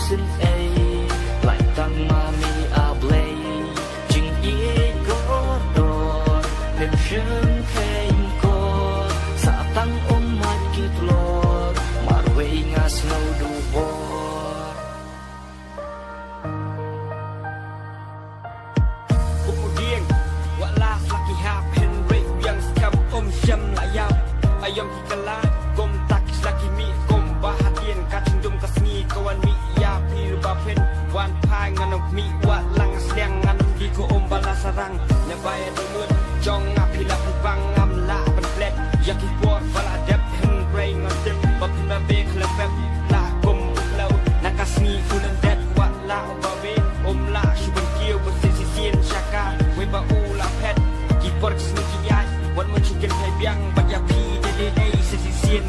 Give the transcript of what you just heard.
xin ấy lại tăng mà mi à play chừng ý có đồ nên sương khen cô sa tăng ôm mai kít lo mà rồi ngã snow du bo kemudian walah laki hapen rei yang skam syam layau ayam hikala gom takis laki mi gom bahagian katindum kasni kawan mi ya pir bapen wan pai nganok mi wa lang sliang ngan di ko bala sarang ne bayar dumun jong apila bang ngam la ban flat yaki por bala dep hen rei ngatem bapna be klepep la gom lau nakasni unan det wa la bawe la shuban kieu bersisi sien syaka we ba ula pet ki por sni ki ai wan mun chicken hai biang ba ya pi de sisi sien